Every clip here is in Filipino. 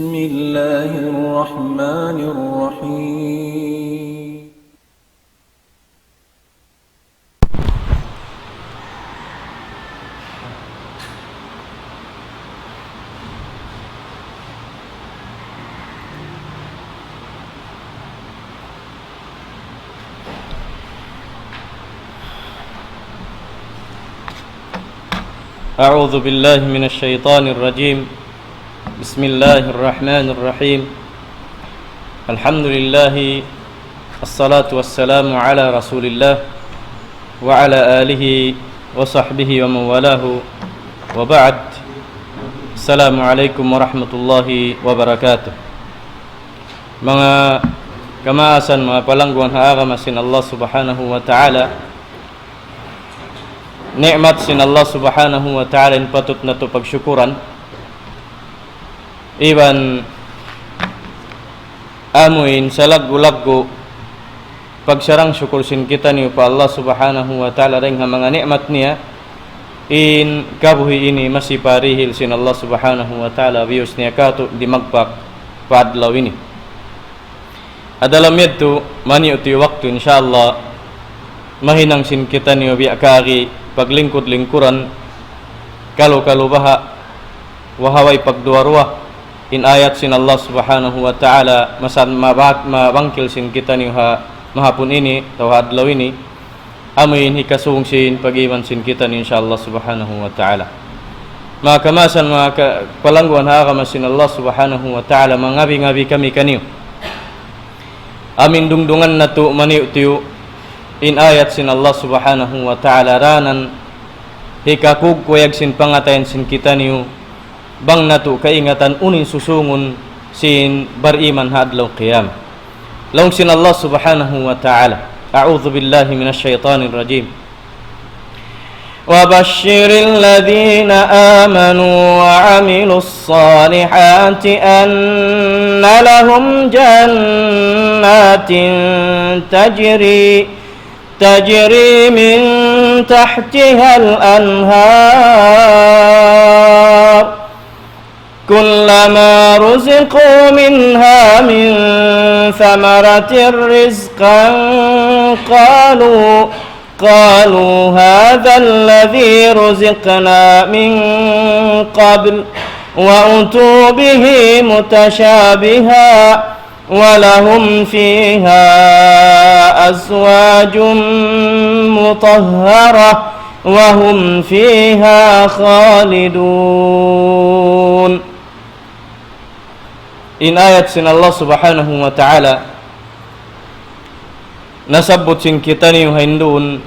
بسم الله الرحمن الرحيم أعوذ بالله من الشيطان الرجيم بسم الله الرحمن الرحيم الحمد لله الصلاة والسلام على رسول الله وعلى آله وصحبه ومن والاه وبعد السلام عليكم ورحمة الله وبركاته mga kamaasan, mga palangguan haagama sin Allah subhanahu wa ta'ala, nikmat sin Allah subhanahu wa ta'ala in patut na to pagsyukuran. Iban amuin sa laggo-laggo pagsarang syukur sin kita niyo pa Allah subhanahu wa ta'ala ring mga nikmat niya in kabuhi ini masih parihil sin Allah subhanahu wa ta'ala bius niya kato di magpak paadlaw ini. Adalam yadto mani uti waktu insyaallah mahinang sin kita niyo biakari paglingkod-lingkuran kalau baha wahaway pagduarwa in ayat sin Allah subhanahu wa ta'ala masan mabangkil sin kita ni mahapon ini atau hadlaw ini amin hikasung sin pag-iman sin kita ni insyaallah subhanahu wa ta'ala. Mga kamasan, mga palangguan haagama sin Allah subhanahu wa ta'ala, mangabi-ngabi kami kaniyo amin dungdungan na to maniw tiyo in ayat sin Allah subhanahu wa ta'ala ranan hikakug kuyag sin pangatayan sin kita niyo bang nato kaingatan unin susungun sin bariman hadlaw qiyam. Long sin Allah subhanahu wa ta'ala. A'udhu billahi minash shaitanir rajim. Wa bashshiril ladhina amanu wa 'amilus salihati anna lahum jannatin tajri min tahtiha al-anhar كلما رزقوا منها من ثمرة رزقا قالوا هذا الذي رزقنا من قبل وأتوا به متشابها ولهم فيها أزواج مطهرة وهم فيها خالدون. In ayat sin Allah subhanahu wa ta'ala nasabot sin kita ni hindun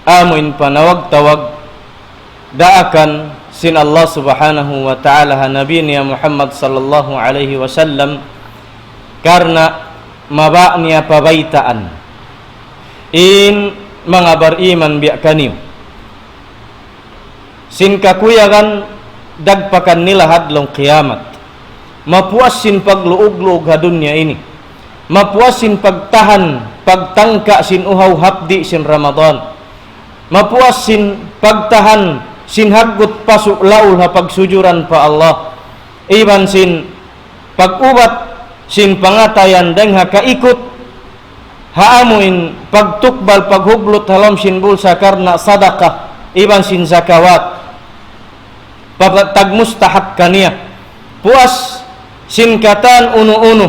amuin panawag-tawag daakan sin Allah subhanahu wa ta'ala nabi niya Muhammad sallallahu alaihi wasallam karena maba niya pabaitaan in mga bariman biya kaniyo sin kakuyagan dagpakan nila hadlong kiamat, mapuasin pagluog-luog ha dunya ini, mapuasin pagtahan pagtangka sin uhaw hapdi sin Ramadan, mapuasin pagtahan sin haggut pasuk laul ha pagsujuran pa Allah, iban sin pagubat sin pangatayan deng ha kaikut haamuin pagtukbal paghublot halam sin bulsa karna sadaqah iban sin zakawat pagtag mustahab kaniya puas sinkatan unu-unu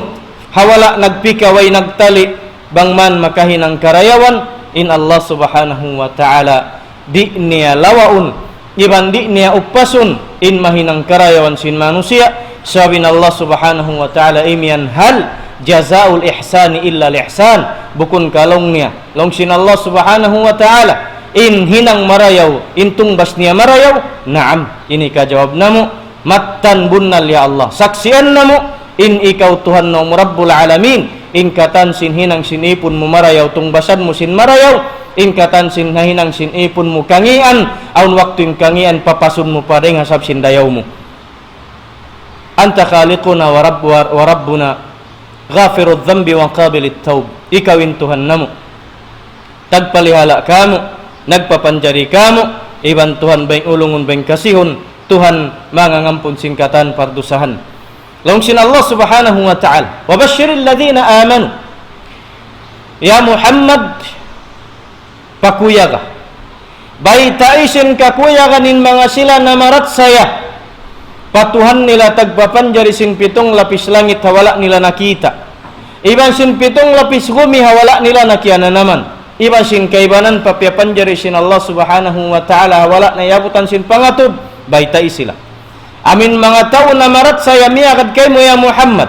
hawala nagpikaway nagtali bangman makahinang karayawan in Allah subhanahu wa ta'ala di niya lawaun iban di niya upasun in mahinang karayawan sin manusia sabin Allah subhanahu wa ta'ala imian hal jazaul ihsani illa lihsan bukun kalong niya long sin Allah subhanahu wa ta'ala in hinang marayaw in tungbas niya marayaw naam ini kajawab namo mattan bunnal ya Allah saksian namo in ikaw Tuhan no Rabbul Alamin in katan sin hinang sin ipon mo marayaw tungbasan mo sin marayaw in katan sin hinang sin ipon mo kangian aun waktu in kangian papasun mo paring hasab sin dayaw mo anta khaliquna wa rabbuna ghafirudz dzambi wa qabilit taub ikawin Tuhan namo tagpalihala kamo nagpapanjari kamo iban Tuhan baing ulungun baing kasihon Tuhan mangangampun singkatan pardusahan Longsin Allah subhanahu wa ta'ala, wa basyiril ladzina amanu. Ya Muhammad, pakuyaga. Baita isin kakuyaganin mga sila na marat saya. Patuhan nila tagpapanjari sin pitong lapis langit hawala nila nakita. Iban sin pitong lapis gumi hawala nila nakiana naman. Iban sin kaibanan papiapanjari sin Allah subhanahu wa ta'ala hawala na yabutan sin pangatod. Baita isila. Amin mga tao na marat saya miyakad kay mo ya Muhammad.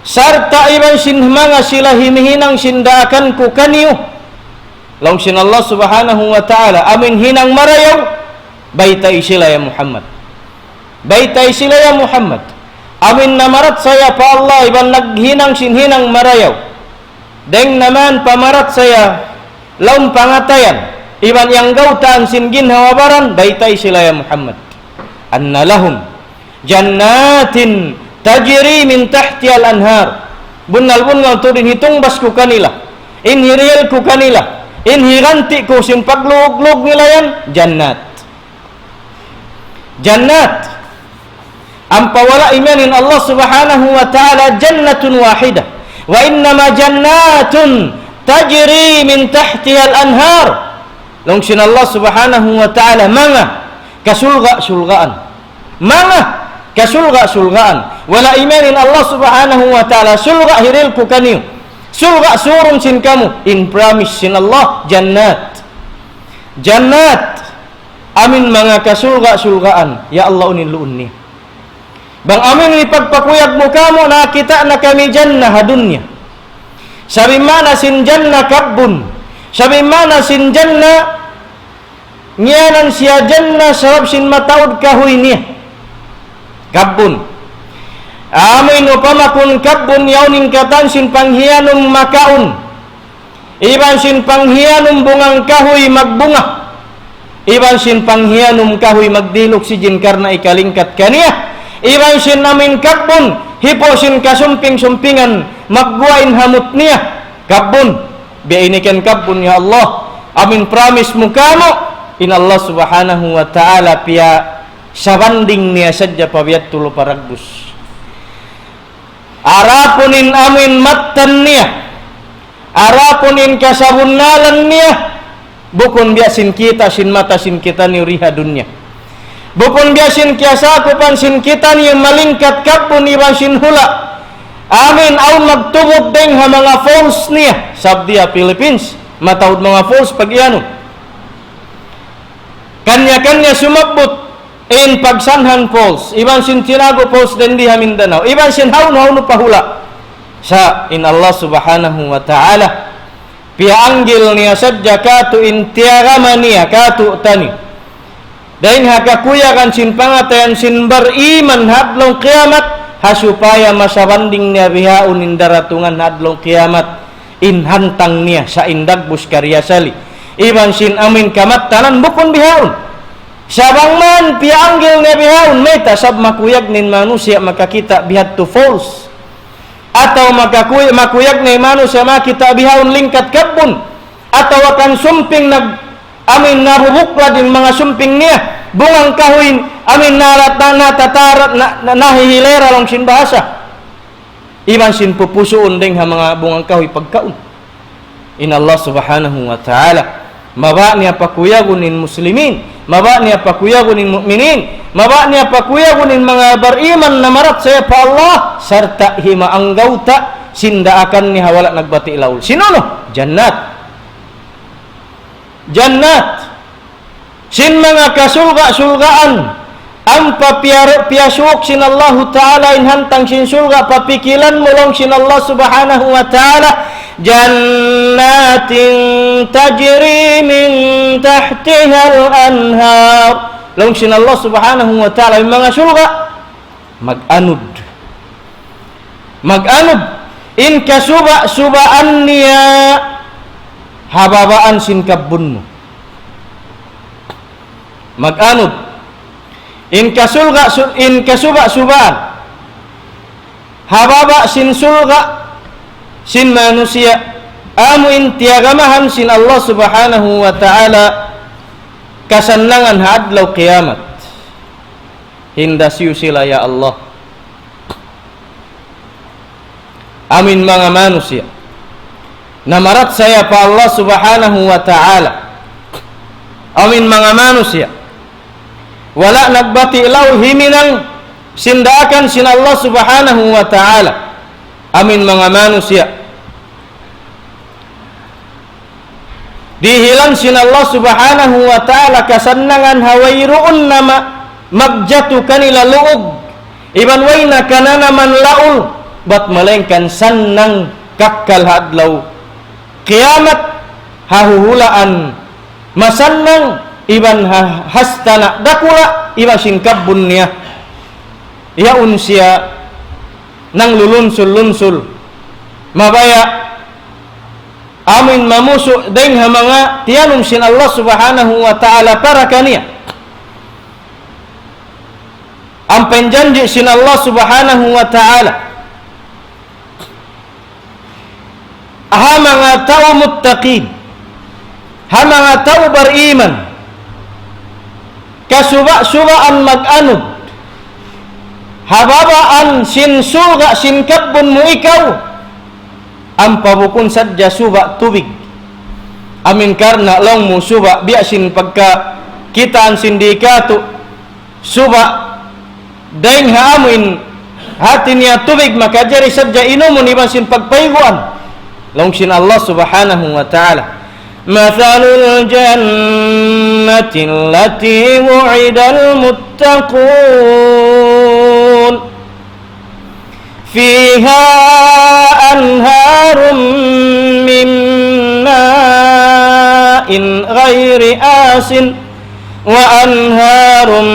Sarta iban sin mga sila hinihinang sindaakan ko kaniyo. Long sin Allah subhanahu wa ta'ala amin hinang marayaw. Baita isila ya Muhammad. Baita isila ya Muhammad. Amin na marat saya pa Allah iban naghinang sinhinang marayaw. Deng naman pamarat saya laum pangatayan. Iban yang gautaan sin ginhawabaran. Baita isila ya Muhammad. Anna lahum jannatin tajri min tahti al-anhar. Bunal-bunal tudin hitung bas ku kanila. Inhiril ku kanila. Inhiranti ku sin paglug-lug nila yan. Jannat. Ampawala imanin Allah subhanahu wa ta'ala jannatun wahidah. Wa innama jannatun tajri min tahtiha al-anhar. Longsin Allah subhanahu wa ta'ala mga kasulga-sulgaan. Mga kasulga-sulgaan. Wala imanin Allah subhanahu wa ta'ala sulga hiril ku kaniyo. Sulga surun sin kamu. In promise sin Allah jannat. Amin mga kasulga-sulgaan. Ya Allah uniluun ni. Bang amin ipagpakuyag mo kamo na kita na kami jannah dunya. Sabi mana sin jannah kabbun. Sabi mana sin jannah ngianan siya jannah sarap sin mataud kahoy niya. Kabbun. Amin upamakun kabbun yauning katan sin panghianum makaun. Iban sin panghianum bungang kahoy magbunga. Iban sin panghianum kahoy magdilok si jin karna ikalingkat kaniya. Iban sin amin kabbun hipo sin kasumping-sumpingan magguain hamut niya. Kabbun. Biainikan kabbun ya Allah. Amin promise mo kamo. In Allah subhanahu wa ta'ala pia sabanding niya sadya pabiyat tulo paragbus. Arapunin amin matan niya. Arapunin kasabunalan niya. Bukun biasin kita sin mata sin kita ni riha dunya. Bukun biasin kiasakupan sin kita ni malingkat kapun iban sin hula. Amin au magtubog deng ha mga falls niya. Sabdia Philippines. Mataud mga falls pagiano. Kanya-kanya sumagbot in Pagsanhan Falls, iban sin Tinago Falls din di Mindanao, iban sin haun-haun pahula sa in Allah subhanahu wa ta'ala pianggil niya sadya katu intiarama niya katu tani dahin hakakuyakan sin pangatayan sin beriman hadlong kiamat hasupaya masabanding niya bihaun indaratungan hadlong kiamat inhantang niya sa indagbus karyasali iban sin amin kamat tanan bukon bihaun. Sabang man pianggil nga bihaun meta sab makuyag nin manusia makakita bihat to falls atau makuyag ni manusia makita bihaun lingkat kabun atau akan sumping nag amin nabubukla din mga sumping niya bungang kahuin amin natatarat nahihilera lang sin bahasa iban sin pupusuon ding ha mga bungang kahoy pagkaon in Allah subhanahu wa ta'ala maba niya pakuyagunin muslimin, maba niya pakuyagunin mukminin, maba niya pakuyagunin mga beriman na marat saya pa Allah serta himaanggaw ta sindaakan ni hawala nagbati ilaul. Sino no? Jannat. Sin mga kasulga-sulgaan ang piasuk sin Allah Ta'ala inhantang sin sulga papikilan mulong sin Allah Subhanahu wa Ta'ala jannatin tajri min tahtiha al-anhar long sin Allah Subhanahu wa Ta'ala yung mga sulga mag-anud in kasuba-subaan niya hababaan sin kabun mo mag-anud in kasuba-subaan hababa sin sulga sin manusia amu intiagamahan sin Allah Subhanahu wa Ta'ala kasanlangan hadlaw kiamat hinda siya sila ya Allah amin mga manusia, namarat saya pa Allah subhanahu wa ta'ala, amin mga manusia, wala nagbati ilaw himinang sindakan sin Allah subhanahu wa ta'ala, amin mga manusia, dihilang sin Allah subhanahu wa ta'ala kasanangan hawairuun nama magjatu kanila luog iban wayna kanana man laul bat malengkan sanang kakkal hadlaw kiamat hahuhulaan masannang iban hastana dakula iba singkabun niya ya unsia nang lulunsul-lunsul mabaya amin mamusu deng hamanga tianum sin Allah subhanahu wa ta'ala para kania ampen janji sin Allah subhanahu wa ta'ala hamanga tau muttaqin hamanga tau beriman kasuba-subaan mag-anud hababaan sin suga sin kabbun mu ikaw ang pabukun sadya suba tubig amin karna long mo suba biasin pagka kitaan sindikato suba daing haamin hati niya tubig makajari sadya inumun iban sin pagpayguan long sin Allah subhanahu wa ta'ala mathalul jannati allati wu'idal muttaqun fiha anharun min ma'in ghairi asin wa anharun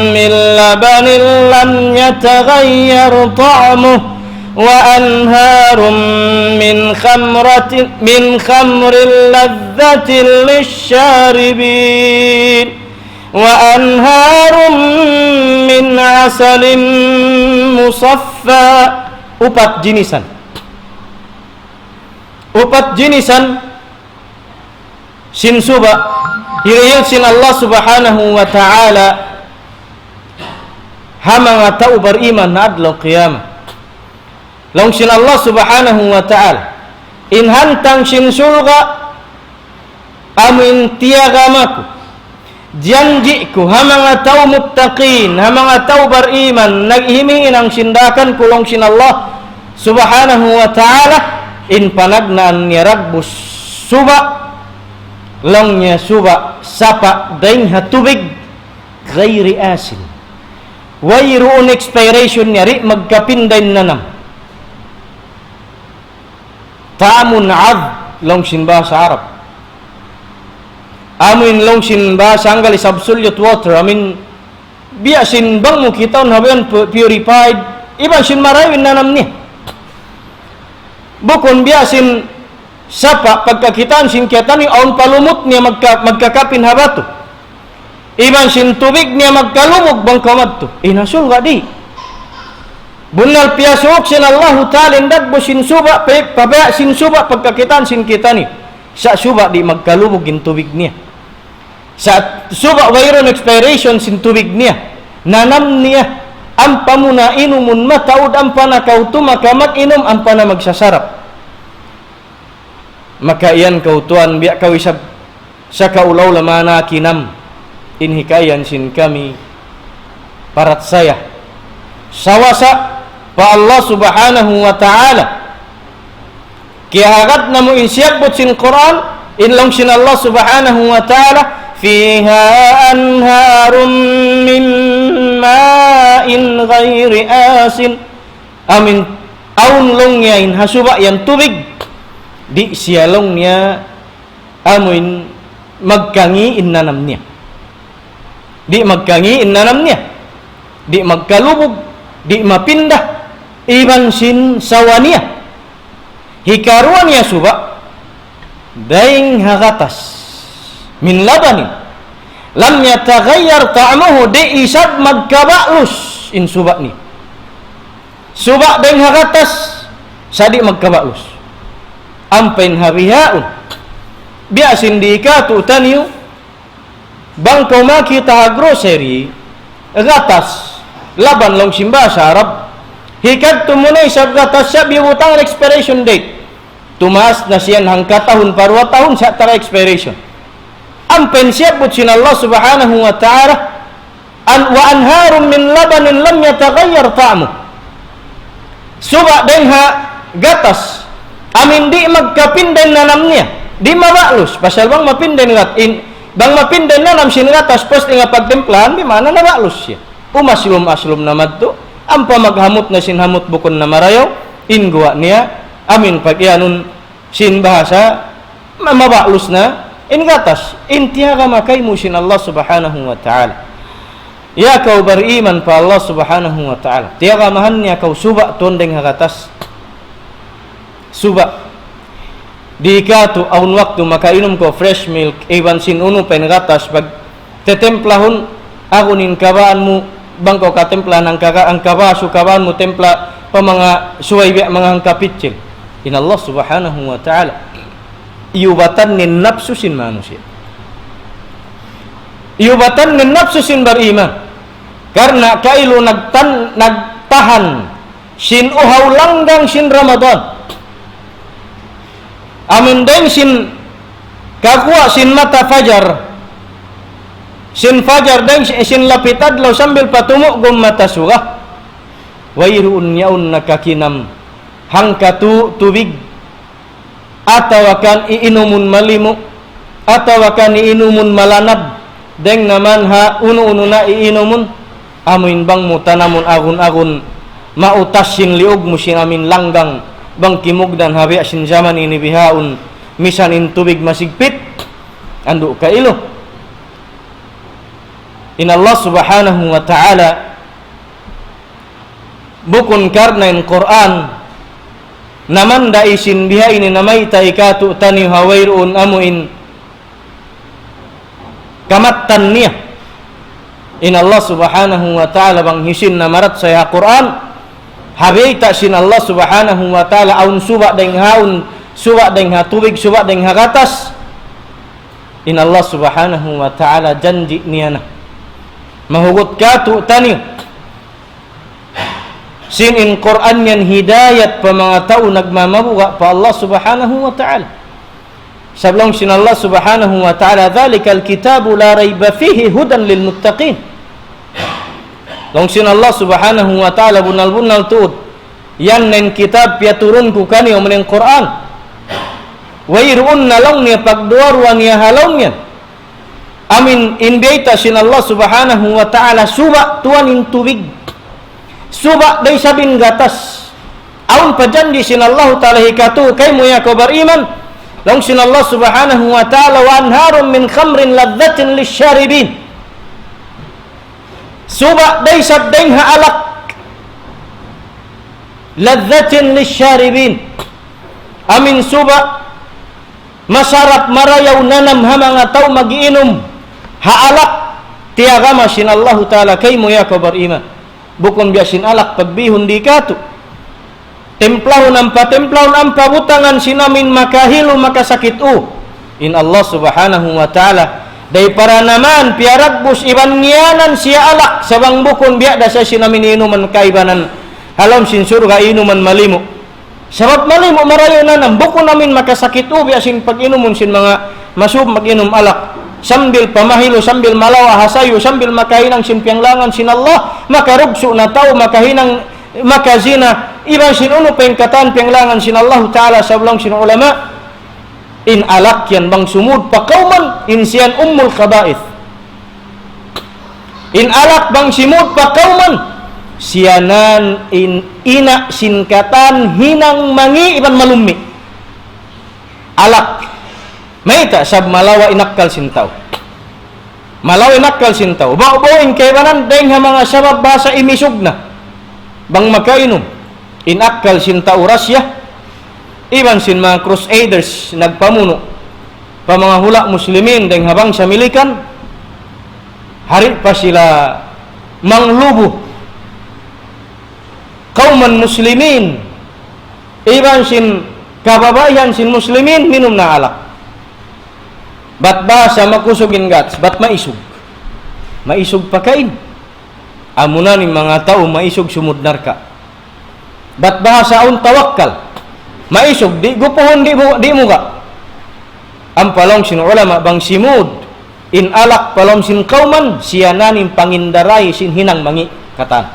min labanin lam yataghayyar ta'muhu wa anharun min khamrin ladzatin lisyaribin wa anharun min asalin musaffa upat jinisan sin suba hirayang sin Allah subhanahu wa ta'ala hamanga tau beriman na adlaw qiyamah long sin Allah subhanahu wa ta'ala inhantang sin surga amin tiagamaku janjiku hamanga tau muttaqin hamanga tau beriman naghimingin ang sindakan kulong sin Allah subhanahu wa ta'ala in panagnaan niya ragbus suba long niya suba sapa daing hatubig ghairi asin wayroon expiration niya ri magkapinday nanam ta'amun ad long sin bahasa Arab amin long sin bahasa Anggal is absolute water amin biasin bang mo kita haban purified iban sin marawin nanam niya bukon biasin sapa pagkakitaan sin kiatani aun palumot niya magkakapin habato iban sin tubig niya magkalumog bang kamadto inasul nga di bunal piyasok sin Allah ta'ala indagbo sin suba pabaya sin suba pagkakitaan sin kitani sa suba di magkalumog in tubig niya sa suba wayron expiration sin tubig niya nanam niya ang pamuna inumun mataud ang panakauto makamat inom ang pana magsasarap maka iyan kautuan biya kawisab sa kaulaw lamana kinam inhikayan sin kami parat saya sawasa pa Allah subhanahu wa ta'ala kiagat na mo insyakbot sin Quran inlong sin Allah subhanahu wa ta'ala fiha anharum min ma'in ghairi asin amin aun long niya in hasuba yan tubig di siyalong niya amin magkangi innanam niya di magkangi innanam niya di magkalubog di mapindah iban sin sawa niya hikaruan niya suba daing hagatas min labanin lam yataghayyar ta'muhu di isab magkabalus in suba ni suba daing hagatas sadi magkabalus ampain harihaun biasin di ikatu taniyo bang kau makita grocery gatas laban long simba sa Arab hikad tumunay sa gatas siya biutang expiration date. Tumaas na siya hangka tahun parwa tahun sa tara expiration. Ang pensyabot sin Allah subhanahu wa ta'ala wa anharun min labanin lam yataghayyar ta'mu. Suba den ha gatas amin di magkapinden nanam niya di mabalus pasal bang mapinden bang mapinden nanam sin gatas pas nga pagtemplahan di mana nabalus siya umaslum namad to ampa maghamot na sin hamot bukon na marayaw ingwa niya amin pagyanun sin bahasa mabalus na in gatas intiyaga makay mo sin Allah subhanahu wa ta'ala. Ya kau beriman pa Allah subhanahu wa ta'ala tiyaga mahan niya kau suba tondeng hagatas suba di katu aun waktu makainom ko fresh milk iban sin uno pen gatas pag tetemplahon agunin kabaan mo bang kau katemplahan ang kabaso kabaan mo templa pa mga suway mga kapitsil in Allah subhanahu wa ta'ala iubatan nin nafsusin manusia iubatan nin nafsusin beriman karena kailu nagtahan sin uhaw langgang sin Ramadan amin deng sin kakuha sin mata fajar deng sin lapitad law sambil patumok gum mata surah wairuun yaun nakakinam hangkatu tubig atawakan iinumun malimu atawakan iinumun malanab deng naman ha unu na iinumun amin bang mo tanamun agun-agun mautas sin liog mo sin amin langgang bang kimugdan habi sin zaman ini bihaun misan in tubig masigpit ando kailo in Allah subhanahu wa ta'ala bukun karna in Quran naman da isin biha ini namay taikatu tani hawairun amuin kamattan niya in Allah subhanahu wa ta'ala bang hisin na marat sa Quran habita sin Allah subhanahu wa ta'ala aun suba deng haun suba deng ha tubig suba deng ha gatas in Allah subhanahu wa ta'ala janji niana mahugot katu tani sin in Quran yan hidayat pa mga tao nagmamabuga pa Allah subhanahu wa ta'ala sablong sin Allah subhanahu wa ta'ala dhalikal kitabu la rayba fihi hudan lil muttaqin long sin Allah subhanahu wa ta'ala bunal tuud yan nen kitab pia turun ku kani omeng Quran wairun nalong niya pagduarwan niya halong yan amin inbita sin Allah subhanahu wa ta'ala suba tuan in tubig suba day sabin gatas aun pajanji sin Allah ta'ala hikatu kay mo ya ko beriman long sin Allah subhanahu wa ta'ala wa anharun min khamrin ladzatin lisyaribin suba day sabdeng ha alak ladzatin lisyaribin amin suba masarap marayaw nanam ha mga tao magiinom ha alak tiagama sin Allah ta'ala kay mo ya ko beriman bukon biasin alak pagbihon di katu templahon ang patemplahon ang pabutangan sinamin makahilu makasakit in Allah subhanahu wa ta'ala day para naman piaragbus iban niyanan siya alak sabang bukon biya da sa sinamin inuman kaibanan halam sin surga inuman malimu sabab malimu marayo nanam bukon namin makasakit biasin pag inumun sin mga masub mag-inom alak sambil pamahilo sambil malawa hasayo sambil makahinang sin pianglangan sin Allah makarugso na tao makahinang makazina iban sin uno pengkatan pianglangan sin Allah ta'ala sablong sin ulama in alak yan bang sumud pa kauman in siyan ummul khaba'ith in alak bang simud pa kauman siyanan in ina sinkatan hinang mangi iban malumi alak mayta sab malawa inakkal sintaw malawa inakkal sintaw bauin kaybanan deng ha mga sabab basa imisog na bang makainom inakkal sintaw rasya iban sin mga crusaders nagpamuno pa mga hula muslimin deng habang sa milikan hari pa sila manglubo kauman muslimin iban sin kababayan sin muslimin minum na alak bat basa makusugin gats bat maisog pakain amunan ni mga tao maisog sumudnar ka bat bahasaon tawakkal maisog di gupohon di mo ka ang palong sin ulama bang simud in alak palong sin kauman siya nanin pangindaray sin hinang mangi katan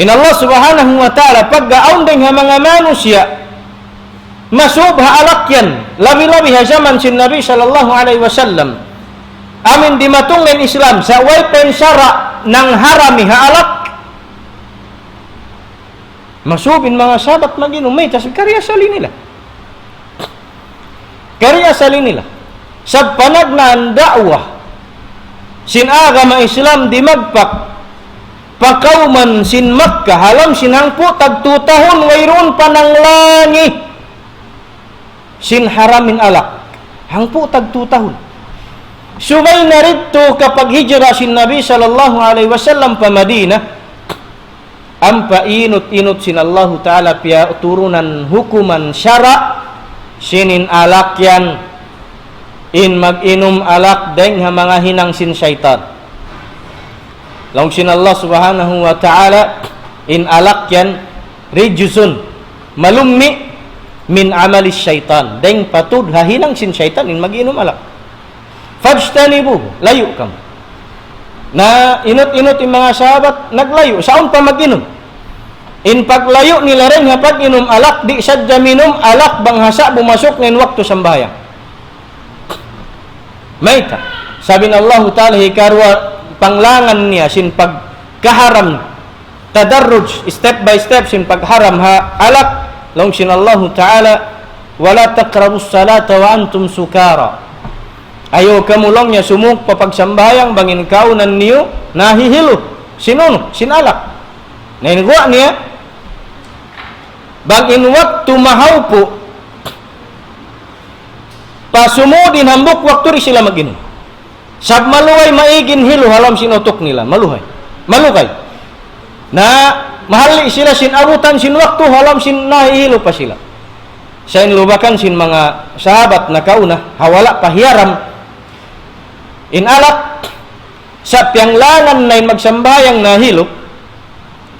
in Allah subhanahu wa ta'ala paggaon ding ha mga manusia masub ha alak yan labi-labi ha zaman sin Nabi sallallahu alaihi wasallam amin dimatungin Islam sa way pensara nang harami ha alak masubin mga sahabat mag-inom may tas karya sali nila sa panagnan dakwah sin agama Islam di magpak pakauman sin Makkah halam sinangpo tagtutahon wayroon pananglangi sin haramin alak hangpo tagtutahon subay narito kapag hijra sin Nabi sallallahu alaihi wasallam pa Madinah ang painot-inot sin Allah Ta'ala pia turunan hukuman syara sinin alak yan in mag-inom alak deng ha mga hinang sin syaitan long sin Allah Subhanahu wa Ta'ala in alak yan rijusun malummi min amalis syaitan deng patud ha hinang sin syaitan in mag-inom alak fajtanibu layo kam na inot-inot yung mga sahabat naglayo saon pa mag-inom in paglayo nila rin ha pag-inom alak di sadya minom alak banghasa bumasok ngayon waktu sambayang mayta sabi na Allah Ta'ala hikarwa panglangan niya sin pagkaharam tadarruj step by step sin pagharam ha alak long sin Allah Ta'ala wala taqrabus salata wa antum sukara ayo kamulong niya sumuk papagsambayang bangin kaunan niyo nahihilo sinuno sinalak nainwa niya bangin waktu mahaupo pasumudin hambuk waktu ri sila maginom sab maluhay maigin hilo halam sinutok nila malukay na mahali sila sin abutan sin waktu halam sin nahihilo pa sila sa inlubakan sin mga sahabat na kauna hawala pahiyaram in alak sa pianglangan na magsambayang nahilok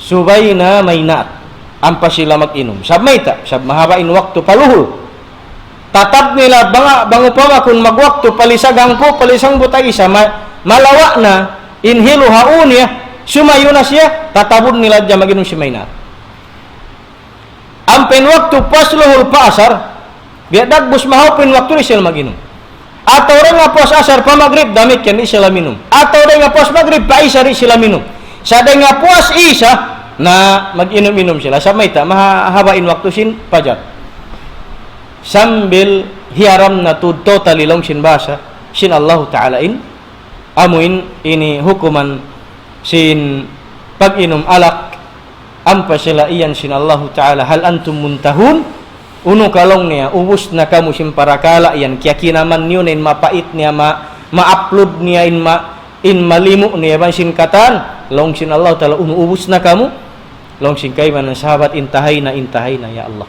subay na may naat ampa sila mag-inom sab mayta sab mahabain waktu paluhol tatap nila bango pa kung magwakto palisagang ko palisang butay isa malawa na inhilo haun niya sumayo na siya tatabod nila dyan mag-inom si may naat ampen waktu pasluhol pa asar biadag bus mahapin waktu rin sila mag-inom atau rin nga pos asar pa magrib damit yan di sila minum atau rin nga pos magrib pa isa rin sila minum sa rin nga pos isa na mag-inom-inom sila sa mayta mahahabain waktu sin pajar sambil hiaram na totally long sin basa sin Allah Ta'ala in amuin ini hukuman sin pag-inom alak ampa sila iyan sin Allah Ta'ala hal antum muntahun uno kalong niya ubus na kamu sin parakala yan kaya kinaman niyo na in mapait niya ma-upload niya in malimu niya ban sin katan long sin Allah Ta'ala uno ubus na kamu long sin kay man sahabat intahay na ya Allah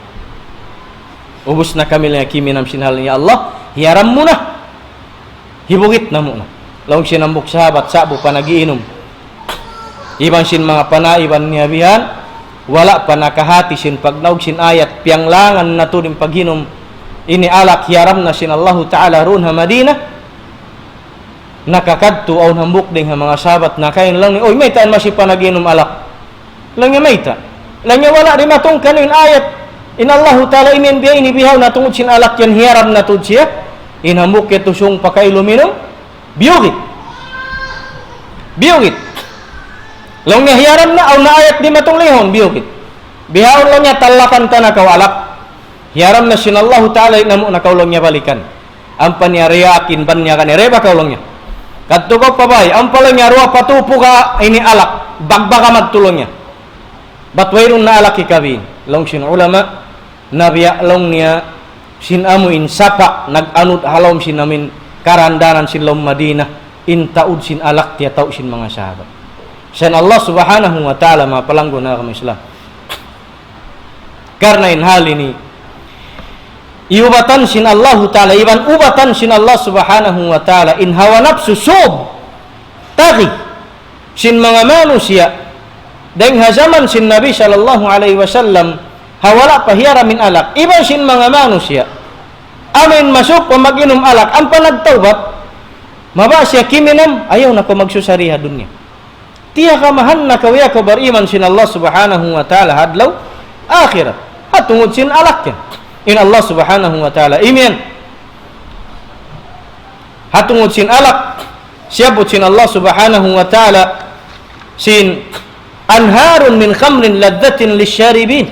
ubus na kami lang kiminam sinhal ya Allah hiyaram mo na hibugit na mo na long sin ambok sahabat sabo pa nagiinom ibang sin mga panaiban niya bihan wala pa nakahati sin pagnaog sin ayat pianglangan na to din paghinom ini alak hiyaram na sin Allah Ta'ala roon ha Madinah nakakadto aw hambuk ding ha mga sahabat na kain lang ni oy may taan masipa naginom alak lang nga may ta lang nga wala rin matong kanin ayat in Allah Ta'ala inin biya inibihaw na tungod sin alak yan hiyaram na to siya inhambuk ito siyong pakailuminom biyugit long nga hiyaram na aw na ayat di matong lihon biyugit bihaw lang niya talakan ta na kawalak hiyaram na sin Allah Ta'ala inamo na kaulong niya balikan ang panyariyakin ban niya kanire ba kaulong niya kadto ko pabay ang palang niya ruwa patupo ka ini alak bagbaka magtulong niya batwayrun na alak ikabin long sin ulama nabiya long niya sin amuin sapa nag-anod halom sin namin karandanan sin lom Madinah in taud sin alak tiya tau sin mga sahabat sen Allah Subhanahu wa Ta'ala mapalanggo na kami Islam karena in hal ini iubatan sin Allah Ta'ala iban ubatan sin Allah Subhanahu wa Ta'ala in hawa nafsu sub tagi sin mga manusia deng zaman sin Nabi sallallahu alaihi wasallam hawala pahiara min alak iban sin mga manusia amin masuk pamaginom alak ang panagtawbat maba siya kiminam ayaw na ko magsusariha dunya tiya kamahan na kawiya ko bariman sin Allah subhanahu wa ta'ala hadlaw akhirat at tungod sin alak yan in Allah subhanahu wa ta'ala imen hatungod sin alak siyabot sin Allah subhanahu wa ta'ala sin anharun min khamrin ladzatin lisyaribin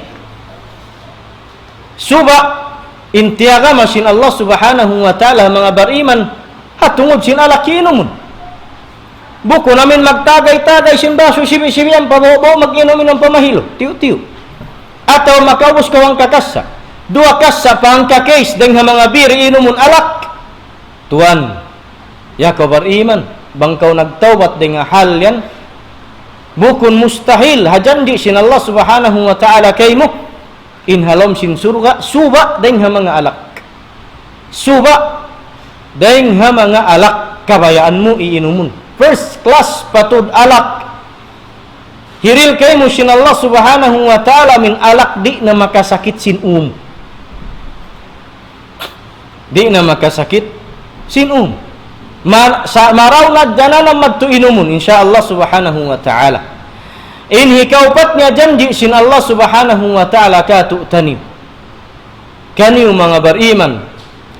suba intiyaga masin Allah subhanahu wa ta'ala mga bariman hatungod sin alak inumun buko namin magtagay-tagay sin baso sibi-sibi ang pabaw mag-inumin ng pamahilo tiyo-tiyo ataw makaubos kawang kakasa dua kasa pang kakais deng mga biri inumun alak tuan ya ka bariman bangkaw nagtawbat deng hal yan bukun mustahil hajanji sin Allah subhanahu wa ta'ala kaymo in halom sin surga suba deng mga alak suba deng mga alak kabayaan mo iinumun first class patud alak hiril kaymo sin Allah subhanahu wa ta'ala min alak di na makasakit sin di na makasakit sin maraw na dyanan madto inumun insyaallah subhanahu wa ta'ala in hikaupat niya janji sin Allah subhanahu wa ta'ala katu tanim kaniu mga bariman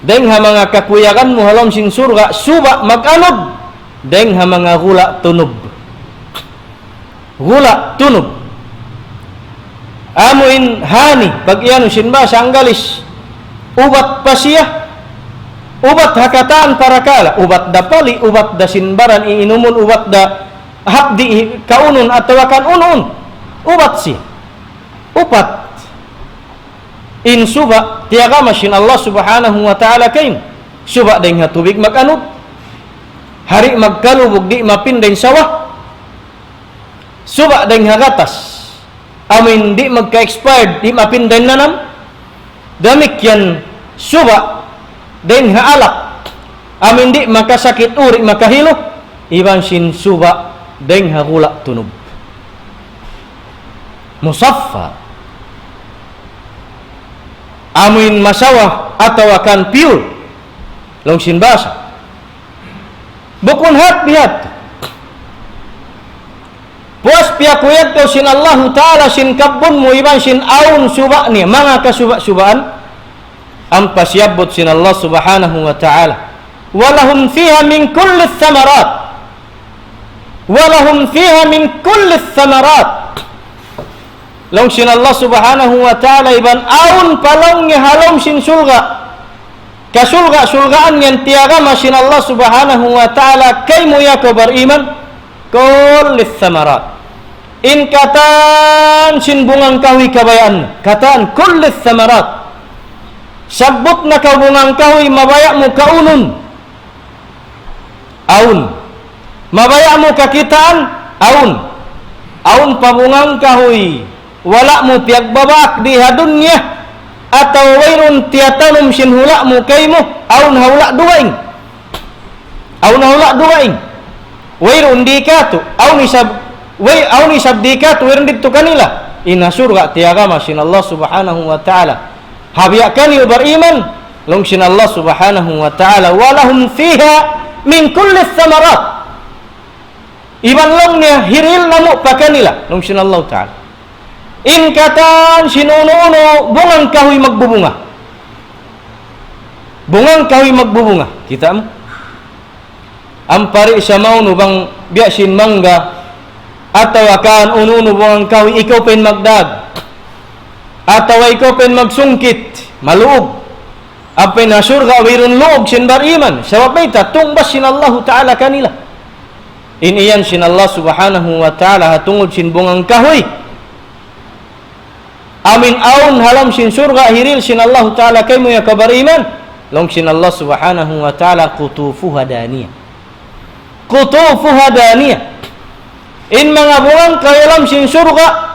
deng ha mga kakuyakan mo halom sin surga suba mag-anod deng ha mga gula tunub amuin hani pag iyan sin ba sanggalis ubat pa siya ubat hakataan para kala ubat da pali ubat da sinbaran iinumun ubat da hapdi kaunun atau akan unun ubat siya upat in suba tiyaga masin Allah subhanahu wa ta'ala kain suba deng hatubig mag-anod hari magkalubog di mapindain sawah suba deng hagatas amin di magka-expired di mapindain nanam damikyan suba deng haalak amin di makasakit uri makahilo iban sin suba deng hagula tunub musaffa amin masawa atau akan pure long sin basa bukun hat bihat puas piakuyat kau sin Allah ta'ala sin kabun mu iban sin aun suba ni mga kasuba-subaan ang pasyabot sin Allah subhanahu wa ta'ala walahum fiha min kulli thamarat long sin Allah subhanahu wa ta'ala iban aun palong halom sin sulga kasulga-sulgaan yan tiyaga masin Allah subhanahu wa ta'ala kay mo ya ko bariman kulli thamarat in katan sin bungang kahoy kabayaan katan kulli thamarat sabot na kabungang kahoy mabaya mo kaunun aun mabaya mo kakitaan aun pabungang kahoy wala mo piagbabak di hadunya atau wairun tiatanum sin hula mo kay mo aun hawla duwaing wairun di katu aun isab di katu wairun dito kanila ina surga tiyaga masin Allah subhanahu wa ta'ala habiyakan yu bariman long sin Allah subhanahu wa ta'ala walahum fiha min kulli thamarat iban long niya hiril namu pakanila long sin Allah ta'ala in katan sinuno-uno bungang kahoy magbubunga kita mo ampari sa mauno bang biyasin mangga atau akan ununo bungang kahoy ikaw pen magdag atau ikaw pen magsungkit maluog apay na surga wirun luog sin bariman sabab may tumbas sin Allah ta'ala kanila in iyan sin Allah subhanahu wa ta'ala hatungod sin bungang kahoy amin aun halam sin surga hiril sin Allah ta'ala kay mo ya kabariman long sin Allah subhanahu wa ta'ala kutufuha daniyah in mga bungang kayalam sin surga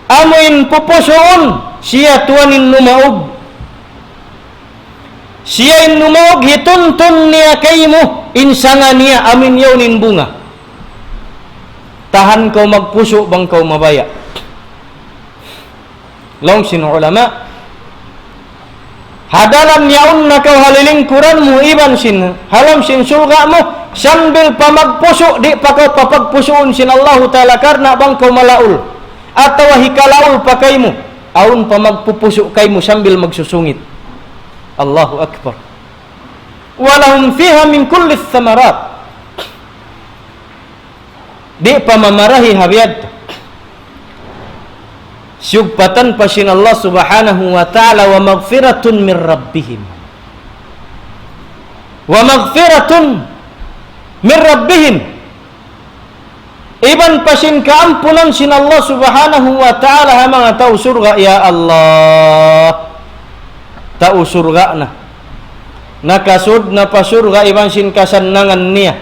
amin pupusoon siya tuwanin numaog siya in numaog hituntun niya kay mo insanga niya amin yawnin bunga tahan kau magpuso bang kau mabaya. Long sin ulama hadalam yaun na kau halilingkuran mo iban sin halam sin surga mo sambil pamagpuso di pa kau papagpusoon sin Allah Ta'ala karna bang kau malaul atau hikalaul pakai mo aun pamagpupuso kay mo sambil magsusungit. Allahu Akbar. Walahum fiha min kulli thamarat. Di pamamarahi habiyad syubatan pasin Allah Subhanahu wa ta'ala wa maghfiratun min rabbihim. Wa maghfiratun min rabbihim. Iban pasin kaampunan sin Allah Subhanahu wa ta'ala mga tao surga. Ya Allah, tao surga na nakasud na pasurga iban sin kasanangan niya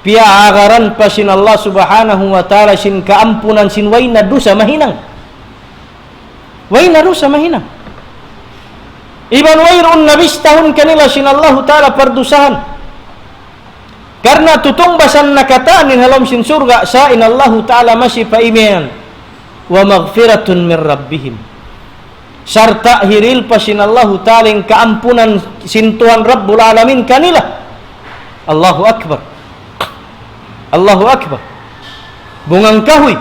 piaagaran pa sin Allah Subhanahu wa ta'ala sin kaampunan sin way na dusa mahinang iban wayroon nabistahon kanila sin Allah Ta'ala pardusahan karena tutungbasan nakataan halam sin surga sa in Allah Ta'ala masih paimean wa maghfiratun min rabbihim sarta hiril pa sin Allah Ta'ala yung kaampunan sin Tuhan Rabbul Alamin kanila. Allahu Akbar. Allahu Akbar. Bungang kahoy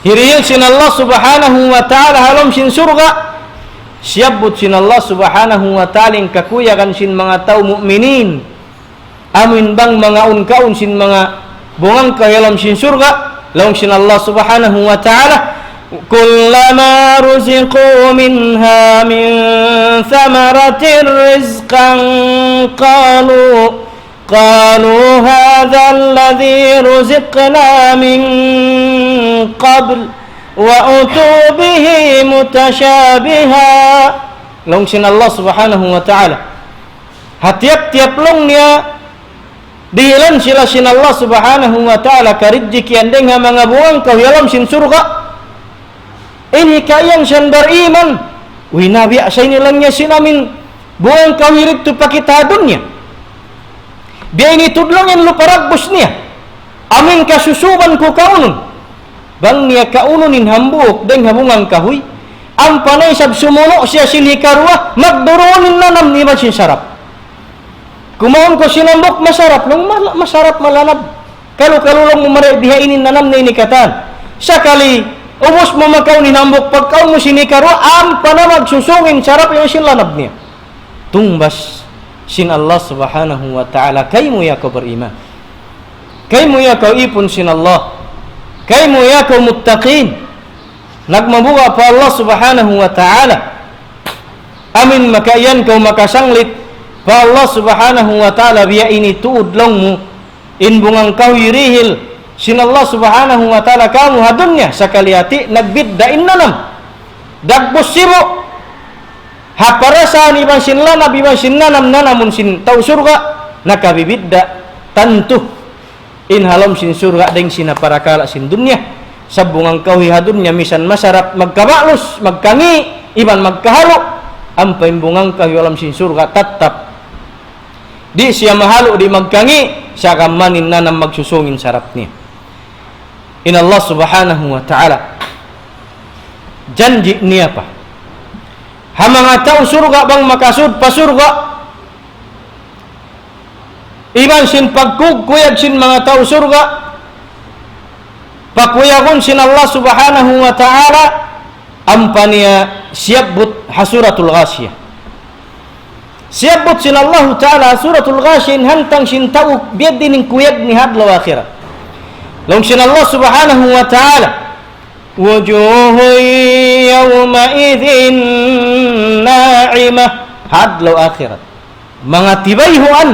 hiril sin Allah Subhanahu wa ta'ala halom sin surga siyabot sin Allah Subhanahu wa ta'ala yung kakuyakan sin mga tao mu'minin amin bang mga unkaun sin mga bungang kahalam sin surga laong sin Allah Subhanahu wa ta'ala kullama ruziqu minha min thamaratir rizqan قالوا هذا الذي رزقنا من قبل وأتوا به متشابها. Long sin Allah Subhanahu wa ta'ala hatiap-tiap long niya dihilan sila sin Allah Subhanahu wa ta'ala karijik yan deng mga buwang kahialam sin surga ini kayang siyan beriman winabi asay nilang niya sinamin buwang kahirik tu pakitadon niya dia ini tudlongin lu paragbos niya amin kasusuban ko kaunon bang niya kaunonin hambuk deng habungang kahoy ang panay sab sumuno siya silikarwa magduronin nanam ni sin sarap kumaon ko sinambok masarap long masarap malanab kalu-kalulong umare diha ini nanam na inikatan sakali ubos mo makaw ni hambuk pagkaon mo sinikarwa ang panamag susungin sarap yung sinlanab niya tumbas sin Allah Subhanahu wa ta'ala kay mo ya kau beriman kay mo ya kau ipon sin Allah kay mo ya kau muttaqin nagmabuga pa Allah Subhanahu wa ta'ala amin makayan kau makasanglit pa Allah Subhanahu wa ta'ala biya ini tuudlong mo inbungang kau yirihil sin Allah Subhanahu wa ta'ala kamu hadunya sakaliati nagbiddain nanam dagbos siro haparasaan iban sin lanab iban sin nanamun sin tau surga nakabibidda tantu in halom sin surga deng sinaparakala sin dunya sabungang kawi hadunya misan masarap magkabalus magkangi iban magkahalo ampay bungang kawi alam sin surga tatap di siya mahalo di magkangi siya kamanin nanam magsusungin sarap niya in Allah Subhanahu wa ta'ala janji niya pa hamanga tao surga bang makasud pasurga iban sin pagkukuyag sin mga tao surga pakuyagon sin Allah Subhanahu wa ta'ala ampaniya siyabut hasuratul ghasiyah siyabut sin Allah ta'ala hasuratul ghasiyah hantang sin tao biyad dining kuyag ni hadlaw akhirat long sin Allah Subhanahu wa ta'ala wujuhun yawmaidhin na'imah hadlaw akhirat mga tibayhuan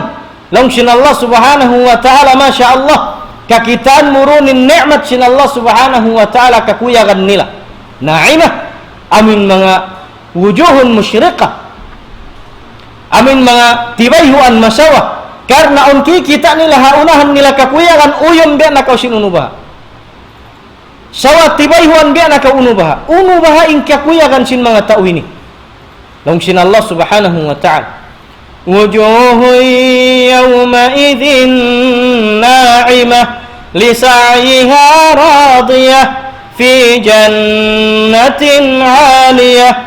long sin Allah Subhanahu wa ta'ala masya Allah kakitaan murunin ni'mat sin Allah Subhanahu wa ta'ala kakuyagan nila na'imah amin mga wujuhun musyriqah amin mga tibayhuan masawa karena unki kita nila haunahan nila kakuyagan uyong biya na kau sinunubaha sawa tibayhuan biya na kaunubaha unubaha in kakuyagan sin mga tao ini long sin Allah Subhanahu wa ta'ala wujuhun yawmaidhin na'imah لسعيها راضية في جنة عالية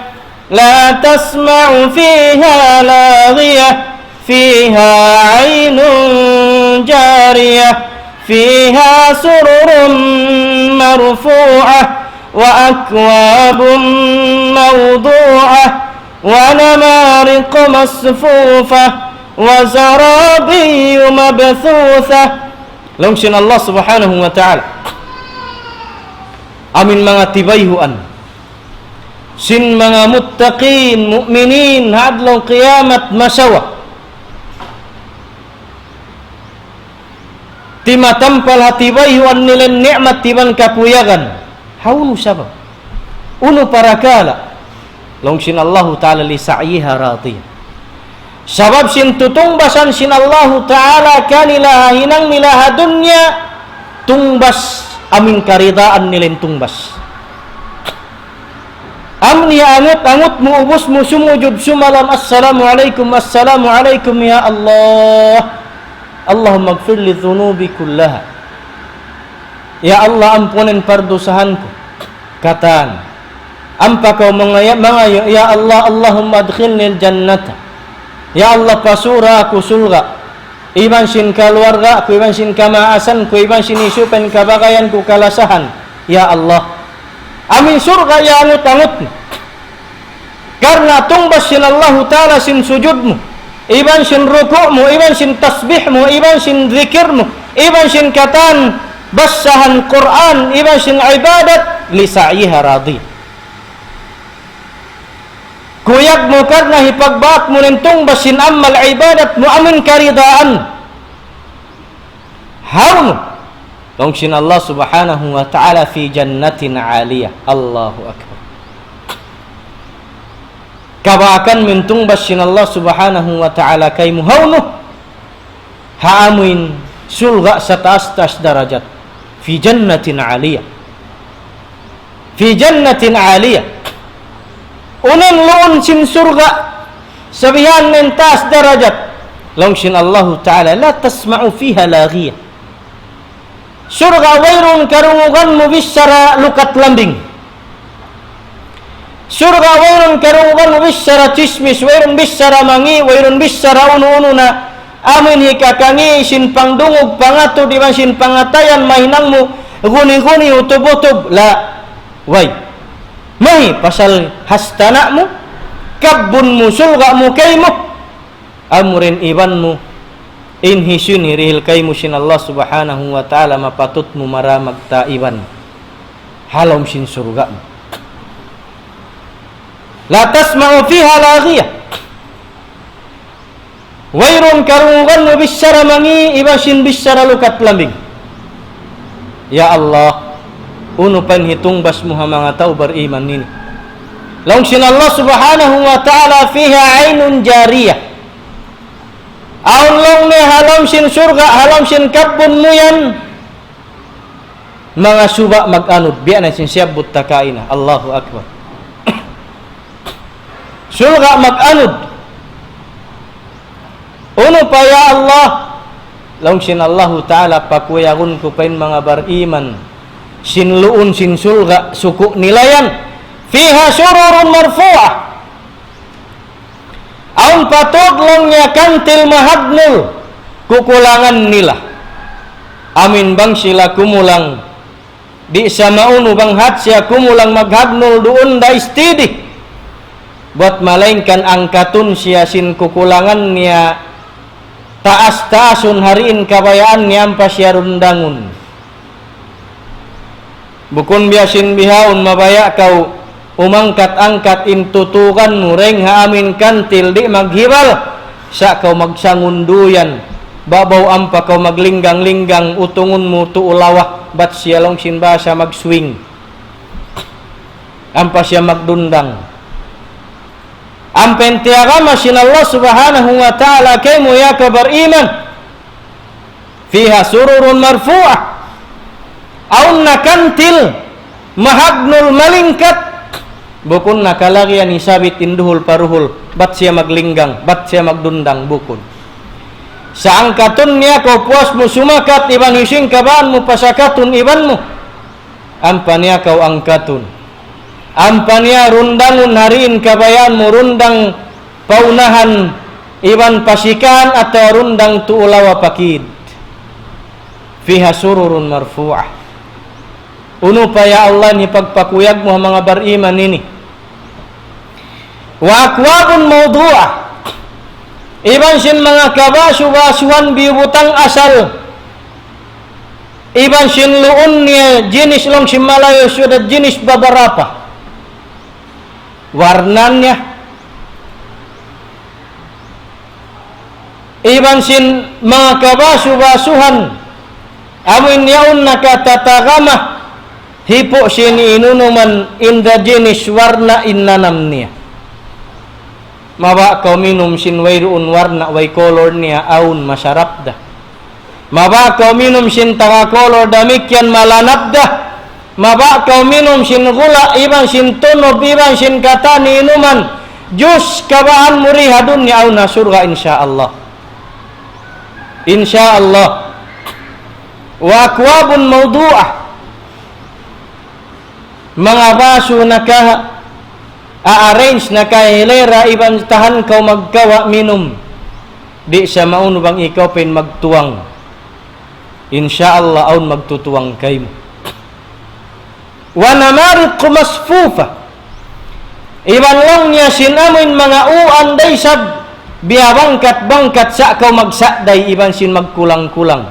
لا تسمع فيها لاغية فيها عين جارية فيها سرر مرفوعة وأكواب موضوعة ونمارق مصفوفة وزرابي مبثوثة. Langsung Allah Subhanahu wa taala amin mga tibayhuan sin mga muttaqin mu'minin hadlong kiamat masawa timatampal hatibayhuan nilen ni'mat tiban kapuyagan haunu sabab uno parakala langsung Allah taala li sa'yiha radiyah sabab sin tutungbasan sin Allah taala kanila hinang milaha dunya tungbas amin karidaan nilen tungbas amni angut mu ubus mu sumujud sumalam assalamualaikum ya Allah Allahumma gfir li dhunubi kullaha ya Allah ampunin pardosahanku kataan ampa kau mengayo ya Allah Allahumma adkhilni jannata ya Allah pasura aku surga iban sin keluarga ku iban sin kamaasan ku iban sin isupen kabagayan ku kalasahan ya Allah amin surga ya angut karena tungbas sin Allah taala sin sujudmu iban sin rukukmu iban sin tasbihmu iban sin zikirmu iban sin katan basahan Quran iban sin ibadat li sa'yiha radiyah kuyak mo karena hipagbaat mo nintong basin amal ibadat mo amin karidaan haun langsung Allah Subhanahu wa ta'ala fi jannatin aliyah Allahu akbar kabakan mintung basin Allah Subhanahu wa ta'ala kay muhawno haamuin sulga sa taas-taas darajat fi jannatin aliyah unen loon sin surga sabihan mentas darajat langsung Allah taala la tasma'u fiha laghiyah surga wairun karungugan mo bisara lukat lambing surga wairun karungugan mo bisara chismis wairun bisara mangi wairun bisara unu-unu na amin hikakangi sin pangdungog pangato di man sin pangatayan mahinang mo guni-guni utub-utub la way mahi pasal hastana mo kabun mo sulga mo kay mo amurin iban mo inhisun hirihil kay mo sin Allah Subhanahu wa ta'ala mapatut mo maramag taiban halom sin surga mo la tasma'u fiha laghiyah wairun karungan mo bisyara mangi iba sin bisyara lukat lambing ya Allah uno pan hitung bas muha mga tao beriman nini langsung Allah Subhanahu wa ta'ala fiha ainun jariyah aun long ne halam sin surga halam sin kabun muyan mga suba mag-anud biya na sin siyabut takaina Allahu akbar surga mag-anud uno pa ya Allah langsung Allah ta'ala pakuyagun ko pain mga beriman sin luun sin sulga suku nilayan fiha sururun marfu'ah aun patodlongnya kantil mahadnul kukulangan nila amin bang sila kumulang di samaunu bang hatsya kumulang maghadnul duun da istidi buat malainkan angkatun siya sin kukulangan niya taas-taasun hariin kabayaan niya ampas siya rundangun bukun biasin bihaun mabaya kau umangkat-angkat intutukan mureng haamin kantil di maghibal sa kau magsangunduyan babaw ampa kau maglinggang-linggang utungun mo tuulawah bat siya long sinbasa magswing ampa siya magdundang ampen tiagama sin Allah Subhanahu wa ta'ala kay mo ya kabariman fiha sururun marfu'ah aun nakantil mahagnul malingkat bukun nakalagyan isabit induhul paruhul bat siya maglinggang bat siya magdundang bukun Sa angkatun niya kau puas mo sumakat iban hising kabaan mo pasakatun iban mo. Ampan niya kau angkatun. Ampan niya rundangun hariin kabayaan mo rundang paunahan iban pasikan atau rundang tuulawa pakid. Fiha sururun marfu'ah. Uno pa ya Allah ni pagpakuyag mo mga bariman ini. Wa akwabun mawdu'ah. Iban sin mga kabasu-basuan bibutang asal. Iban sin luun niya jenis long simalayo sudah jenis beberapa. Warnanya. Iban sin mga kabasu-basuhan. Amin yaun nakatatakama. Hipo sini inunuman inda jenis warna innanam niya. Maba kau minum sin wayruun warna way color niya aun masarap dah. Maba kau minum sin tanga color damikyan malanap dah. Maba kau minum sin gula iban sin tunob iban sin katani inuman. Jus kabaan muri hadun ni aun surga insyaallah. Insyaallah. Wa akwabun mawdu'ah. Mga baso naka a-arrange na kahilera iban tahan kau magkawa minum di sa mauno bang ikaw pin magtuwang insyaallah aun magtutuwang kay mo wa namarit masfufa iban lang niya sinamin mga uan day sab biya bangkat sa kau magsaday iban sin magkulang-kulang.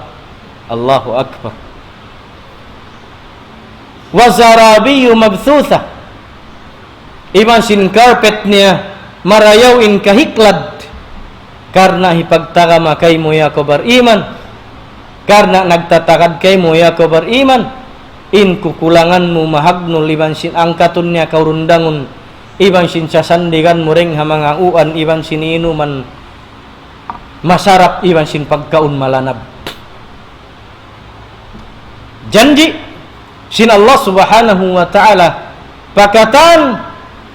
Allahu akbar. Wa zarabiyu mabthutha. Iban sin carpet niya marayawin kahiklad karena hipagtagama kay mo ya ko bariman, karena nagtatakad kay mo ya ko bariman, in kukulangan mo mahagnol iban sin angkatun niya kaurundangon, iban sin sasandigan mo ring hamang uan, iban sin inuman masarap, iban sin pagkaun malanab. Janji sin Allah subhanahu wa ta'ala pakatan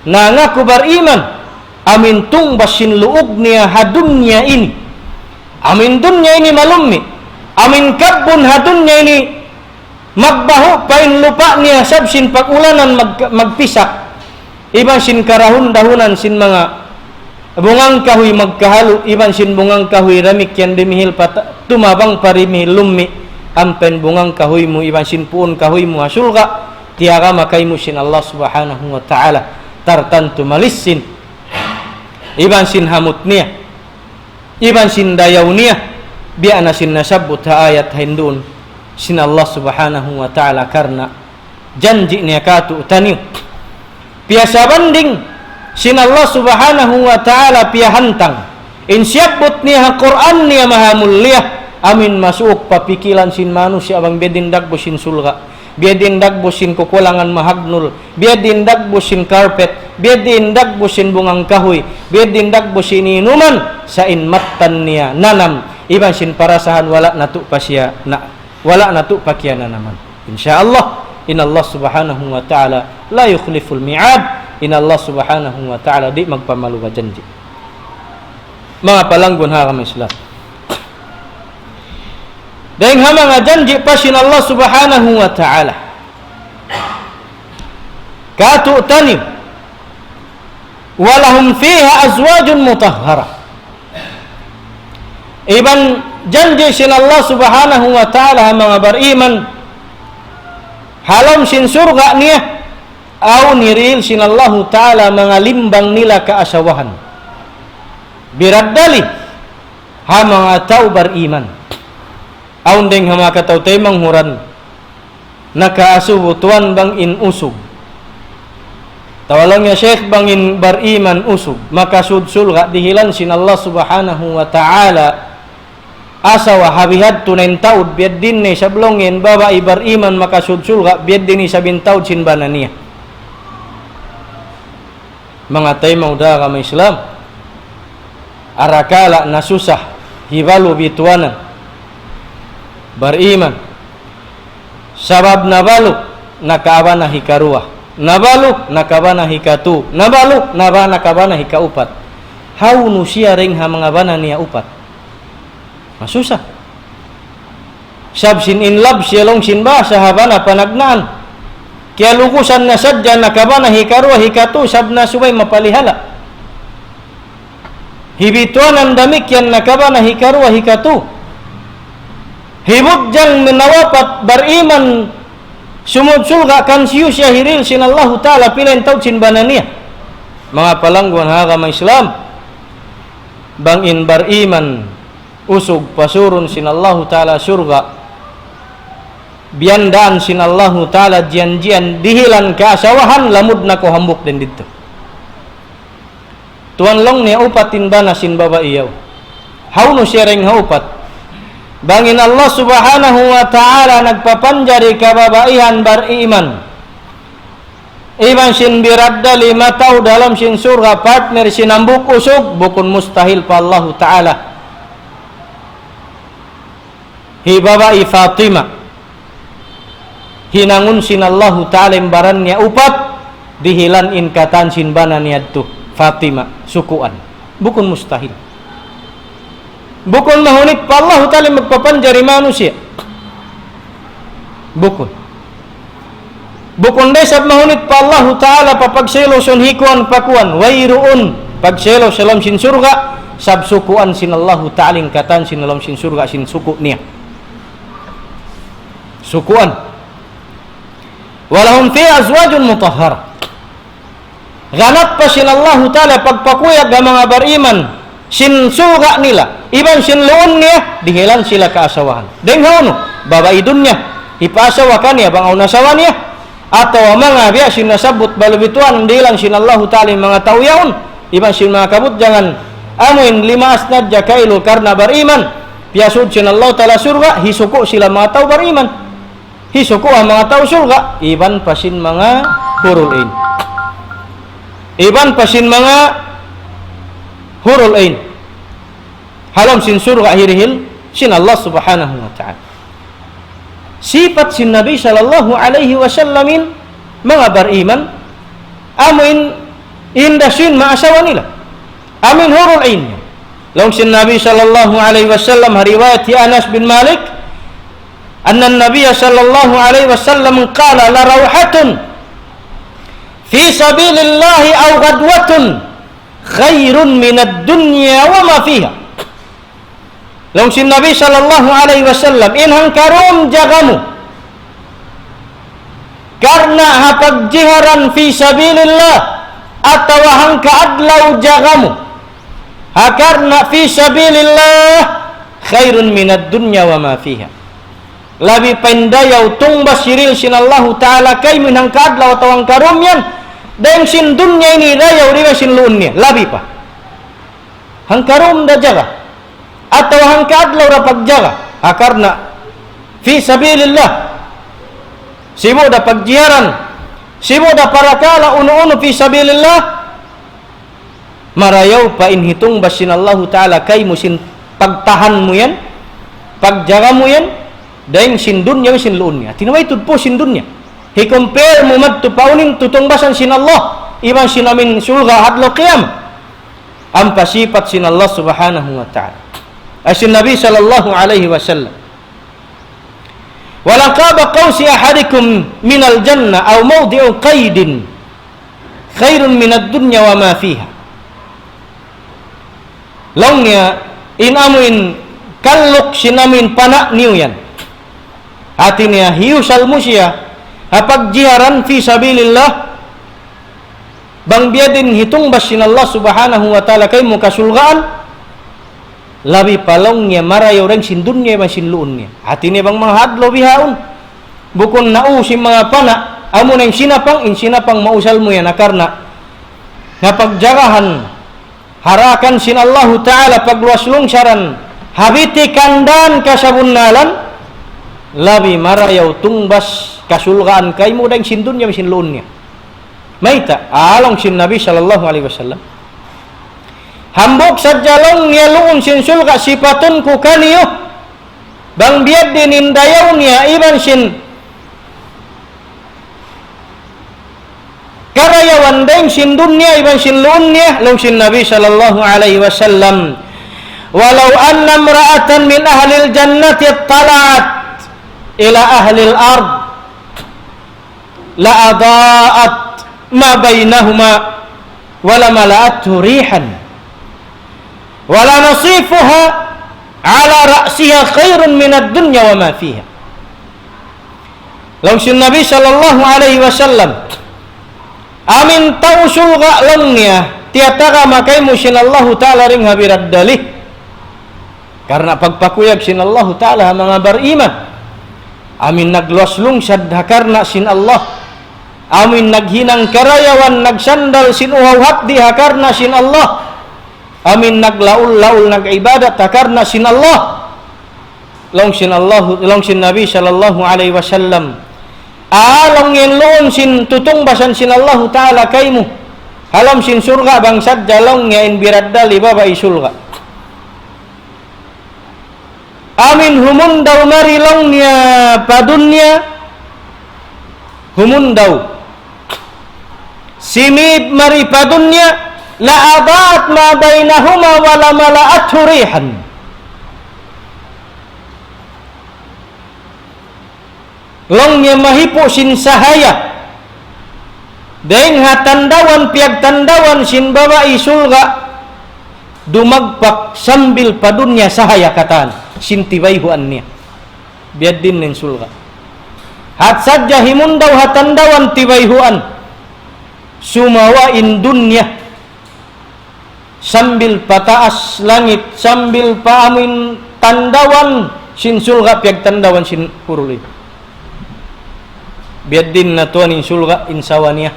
na ngaku bariman amin tung basin luug niya hadunya ini, amin dunya ini malummi, amin kabun hadunya ini magbaho pain lupa niya sabsin pagulanan magpisak iban sin karahun dahunan sin mga bungang kahoy magkahalo, iban sin bungang kahoy ramik yan dimihil tumabang parimihil lummi ampen bungang kahoy mo iban sin puun kahoy mo hasulga tiaga makay mo sin Allah subhanahu wa ta'ala tartantu malissin iban sin hamut niya iban sin dayaw niya biana sin nasabut ha ayat hindun sin Allah subhanahu wa ta'ala karena janji niya katu taniw piasa banding sin Allah subhanahu wa ta'ala piyahantang insyabut niya Quran niya mahamuliyah amin masuk papikilan sin manusia abang bedindag bosin sulga biadindag bosin kukulangan mahagnul biadindag bosin carpet biadindag bosin bungang kahoy biadindag bosin inuman sa inmatan niya nanam iban sin parasahan wala natu pasya na wala natu pakyan naman insyaallah inallah subhanahu wa ta'ala la yukhliful mi'ad inallah subhanahu wa ta'ala di magpamalu ka janji. Mga palanggon ha kami Islam dahil hamang janji pasin Allah subhanahu wa ta'ala katu tani walahum fiha azwajun mutahhara iban janji sin Allah subhanahu wa ta'ala mga bariman halam sin surga niya au niril sin Allah ta'ala mga limbang nila kaasawahan biraddali ha mga tao bariman aun deng hama kataw tay manghuran nakaasubo tuan bang in usug tawalang ya syekh bang in bariman usug makasudsul ga dihilan sin Allah subhanahu wa ta'ala asawa habihad tunain taud biad din ni sablongin baba ibariman makasudsul ga biad din ni sabin taud sin bananiya mga tay mauda kama Islam arakala nasusah hibalu bituanan bariman sabab nabalu nakabana hikaruah nabalu nakabana hikatu nabalu nakabana hikaupat haunu siya ring ha mga bana niya upat Masusah. Sab sin inlab siya long sin ba sahabana panagnaan. Kaya lukusan na sadya nakabana hikaru hikatu sab na subay mapalihala. Hibituan ang damik yan nakabana hikaru hikatu. Hibut jang menawapat bariman sumud sulga kan siyu siya hiril sin Allah Ta'ala pilain taut sin bananiya. Mga palangguan hagama Islam bangin bariman usug pasurun sin Allah Ta'ala surga biandaan sin Allah Ta'ala jian-jian dihilan kaasawahan lamud na ko hambuk din dito. Tuan long niya upatin ba na sin baba iyaw. How no sharing haupat. Bangin Allah Subhanahu wa Ta'ala nagpapanjari kababaihan bariman. Iban sin biradda 5 taw dalam sin surga partner sinambuk usog bukun mustahil pa Allah Ta'ala. Hi babai Fatima hinangun sin Allah Ta'ala imbaran niya upat dihilan in katan sin bana niya tu Fatima sukuan bukun mustahil bukun mahunit pa Allah Ta'ala magpapanjari manusia bukun desab mahunit pa Allah Ta'ala papagselo sun hikuan pakuan wairuun pagselo salam sin surga sab sukuan sin Allah Ta'ala in katan sin alam sin surga sin suku niya sukuan walahum fi azwajun mutahhar ganap pa sin Allah Ta'ala pagpakuyag ng mga bariman sin surga nila iban sin luon niya dihilan sila kaasawahan denghono babae dunya ipasawa kaniya bang au nasawa niya atau mga biya sin nasabot balubituan dihilan sin Allah Ta'ala mga tauyaon iban sin mga kabut jangan amuin 5 asnad jakailo karna bariman piasud sin Allah Ta'ala surga hisuko sila mga tau bariman hisuko ang mga tau surga iban pasin mga hurul ain iban pasin mga hurul ain halam sin surga hirihil sin Allah Subhanahu wa Ta'ala sifat sin Nabi sallallahu alaihi wasallamin mga bariman amin indasin maasawa nila amin hurul ain long sin Nabi sallallahu alaihi wasallam riwayat Anas bin Malik anna an-nabiy sallallahu alaihi wasallam qala la rawhatun fi sabilillahi aw ghadwatun khairun minad dunya wa ma fiha. Long sin Nabi sallallahu alaihi wasallam inhang karom jagamu karna hapagjiharan fi sabilillah atau hang kaadlaw jagamu hakarna fi sabilillah khairun minad dunya wa ma fiha. Labi pendayaw tungbas siril sin Allah Ta'ala kay minhang kaadlaw atau ang karom yan dan sin dunya ini dayaw riba sin luun niya labi pa hang karom da jaga atau hang kaadlaw rapag jaga akarna fi sabilillah sibo da pagjiharan sibo da parakala uno-uno fi sabilillah marayaw pa inhitung basin Allah Ta'ala kay mo sin pagtahan mo yan pagjaga mo yan dahil sin dunya sin luon niya tinaway tudpo sin dunya hi-compare mo madto pauning tutungbasan sin Allah iban sin amin surga hadlo qiyam ang pasipat sin Allah Subhanahu wa Ta'ala ay sin Nabi sallallahu alaihi wasallam wala qaba qawsi ahadikum minal jannah aw mawdi'u qaydin khairun minad dunya wa ma fiha long niya inamuin kalluk sinamin panak niyo yan hati niya hiusal mo siya hapagjiharan fi sabilillah bang biadin hitong basin Allah Subhanahu wa Ta'ala kay mo kasulgaan labi palong niya marayo rin sin dunya man sin luon niya hati niya bang mga hadlo bihaon bukon nau si mga pana amo na in sinapang mausal mo yan akarna napagjagahan harakan sin Allah Ta'ala pagluwas lungsaran habiti kandan kasabunnalan labi marayaw tungbas kasulgaan kay mo dang sin dunya sin luon niya maita along sin Nabi sallallahu alaihi wasallam hambok sadya long niya luon sin sulga sipaton ko kaniyo bang biad din indayaw niya iban sin karayawan dang sin dunya iban sin luon niya long sin Nabi sallallahu alaihi wasallam walau anna imra'atan min ahlil jannati tala'at ila ahlil ard la adaa'at ma bainahuma wala mala'athu rihan wala nasifuha ala ra'siha khairun minad dunya wa ma fiha. Langsung Nabi sallallahu alaihi wasallam amin tau sulga longnya tiataka makai musin Allah ta'ala ring habirad dalih karena pagpakuyag sin Allah ta'ala mga bariman amin nagluas lungsad hakarna sin Allah amin naghinang karayawan nagsandal sin uhaw hapdi hakarna sin Allah amin naglaul-laul nagibadat hakarna sin Allah longsin Nabi sallallahu alaihi wasallam along yen loon sin tutong basan sin Allah ta'ala kaymo halam sin surga bangsad jalong ngain biradda libaba isulga amin humundaw marilong niya padunya humundaw simid mari padunya la adat ma bainahuma wala mala'at hurihan long niya mahipo sin sahaya daing hatandawan piag tandawan sin babai sulga dumagpak sambil padunya sahaya katan sin tibayhuan niya biad din nin sulga hat sadya himundaw hatandawan tibayhuan sumawain dunya sambil pataas langit sambil paamin tandawan sin sulga piag tandawan sin huruli biad din na tuan in sulga in sawaniya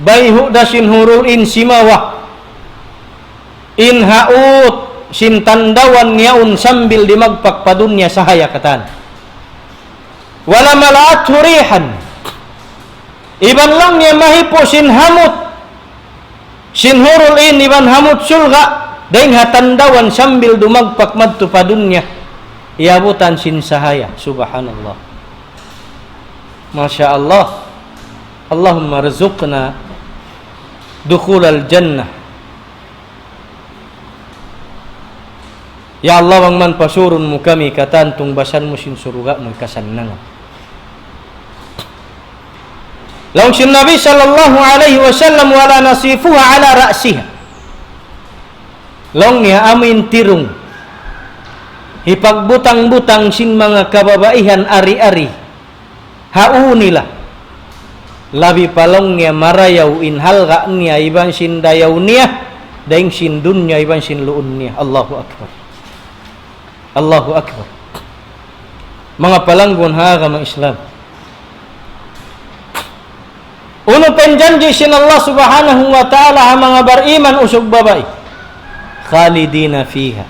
bayhu da sin hurul in simawa in haut sin tandawan niyaun sambil dimagpak padunya sahaya katan wala malaat hurihan iban lang niya mahipo sin hamut sin hurul in iban hamut sulga daing hatandawan sambil dumagpak madtu padunya iabutan sin sahaya subhanallah masya Allah Allahumma rizukna dukhulal jannah ya Allah wang man pasurun mu kami katantung basan musin surga mu kasanangan langsung Nabi sallallahu alaihi wasallam wala nasifuha ala ra'siha long niya amin tirung hipagbutang-butang sin mga kababaihan ari-ari haunilah labi palong niya marayaw in halga niya iban sin dayaw niya daing sin dunya iban sin luun niya Allahu akbar Allahu akbar mga palanggon haga mga Islam uno penjanji sin Allah subhanahu wa ta'ala mga bariman usog babae khalidina fiha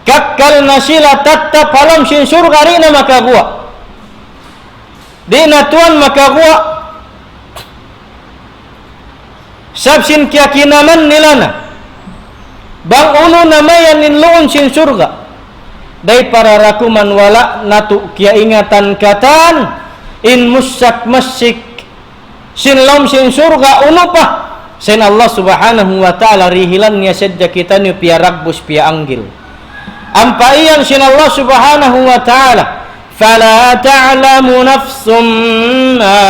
kakkal na sila tatta palam sin surga rin na makagua di natuan makakuha sabsin kiyakinaman nila na bang uno na mayan inloon sin surga day para rakuman wala natu kiya ingatan katan in musak masik sin lom sin surga uno pa sin Allah subhanahu wa ta'ala rihilan niya sedya kita niyo piya ragbus piya anggil ampaiyan sin Allah subhanahu wa ta'ala فلا تعلم نفس ما